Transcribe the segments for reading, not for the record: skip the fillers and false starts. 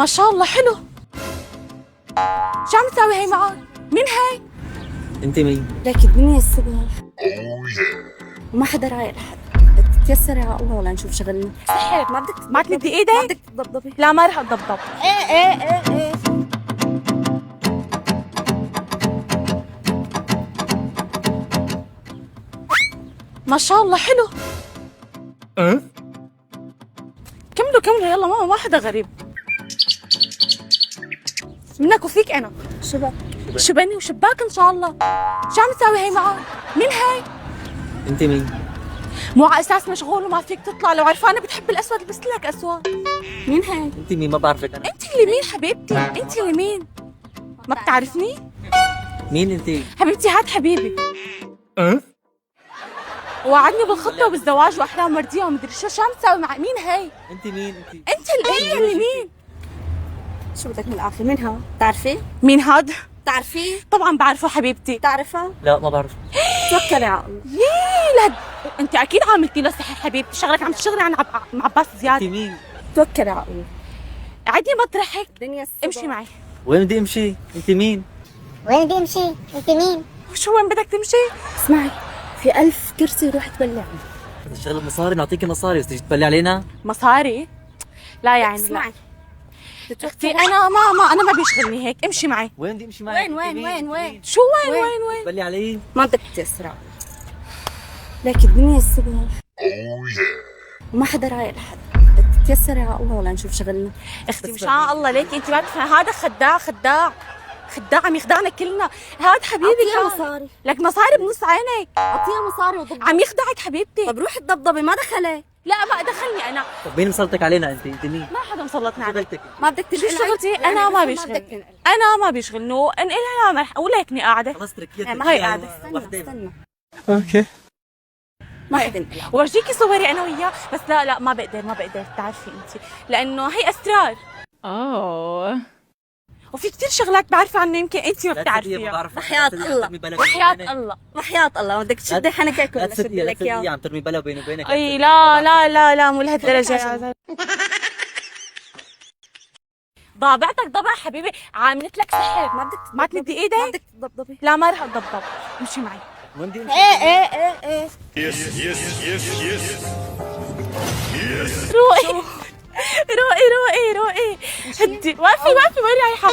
ما شاء الله حلو. شو عم تساوي هي معك؟ مين هي؟ انت مين؟ لك الدنيا الصبح وما حدا رايق لحد. بدك تتيسري على الله ولا نشوف شغلنا؟ سحر. ما بدك ما تمدي ما ايدك؟ بدك تضبضبي؟ لا ما رح اتضبضب. ايه ما شاء الله حلو. كملوا يلا ماما، ما حدا غريب منك وفيك انا. شبك شبني وشباك ان شاء الله. شو عم تساوي هي معك؟ مين هي؟ انت مين؟ مو على اساس مشغول وما فيك تطلع، لو عرفانه بتحب الاسود لبست لك اسود. مين هي؟ انت مين؟ ما بعرفك انا. انت اللي مين حبيبتي؟ انت اللي مين؟ ما بتعرفني؟ مين انت؟ حبيبتي هاد حبيبي. وعدني بالخطبه وبالزواج واحلام مرضيه ومدري شو عم تساوي مع مين هي؟ انت مين؟ انت اللي مين؟ شو بدك من العافية؟ مين ها؟ بتعرفي؟ مين هاد؟ بتعرفيه؟ طبعا بعرفه حبيبتي. بتعرفها؟ لا ما بعرف. توكلي على الله. لا انت اكيد عاملتي له سحر حبيبتي، شغلك عم تشتغلي مع عباس انت زياد. مين؟ توكلي على الله. عدي مطرحك. الدنيا الصبح امشي معي. وين بدي امشي؟ انت مين؟ وين بدي امشي؟ انت مين؟ شو وين بدك تمشي؟ اسمعي، في 1000 كرسي روح تبلعي. بدك تشتغل مصاري، نعطيكي مصاري بس تيجي تبلي علينا؟ مصاري؟ لا يعني لا. اسمعي اختي انا ما بيشغلني هيك، امشي معي. وين بدي امشي معك؟ وين؟ شو وين؟ تبلي علي؟ ما بدك تتيسري. لك الدنيا الصبح وما حدا رايق لحد. بدك تتيسري على الله ولا نشوف شغلنا؟ اختي مشان الله ليك انت ما بتفهمي، هذا خداع عم يخدعنا كلنا. هذا حبيبي أعطيها كان مصاري. لك مصاري بنص عينك. اعطيها مصاري وضبط. عم يخدعك حبيبتي. طب روحي تضبضبي، ما دخلي. لا ما دخلني انا. طب مين مسلطك علينا انت؟ انت مين؟ ما حدا مسلطني عليك. شغلتك ما بدك شو تنقلي. شغلتي؟ انا ما بيشغلني. انا ما بيشغلني انقلها مرح ولكني قاعده. خلص تركيا ما هي قاعدة. استنى اوكي. ما حدا ينقلها. ورجيكي صوري انا وياه، بس لا ما بقدر تعرفي انت، لانه هي اسرار. وفي كثير شغلات بعرفها عنه يمكن انت ما بتعرفيها. وحياة الله. وحياة الله. وحياة الله ما بدك تشدي حنكك لا ولا شد تصدقي لك اياه. عم ترمي بلا بيني وبينك. اي لا مو لهالدرجه. ضابعتك ضبع حبيبي، عاملت لك سحر. ما تمدي ايدك؟ ما بدك تضبضبي. لا ما رح اتضبضب، امشي معي. وين بدي امشي؟ ايه روقي هدي. وقفي وين رايحه؟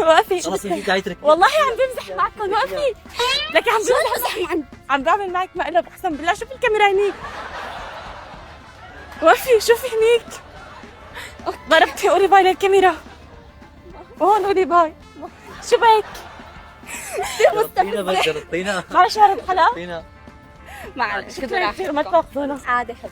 وقفي. خلص انت تعي تركيا. والله عم بمزح معكم، وقفي. لك عم بعمل معك مقلب، اقسم بالله. شوفي الكاميرا هنيك، وقفي شوفي هنيك. ضربتي، قولي باي للكاميرا. هون قولي باي. شو بك؟ جربتينا معلش هرب حلا. جربتينا. معلش كثير ما تاخذونا. عادي حب.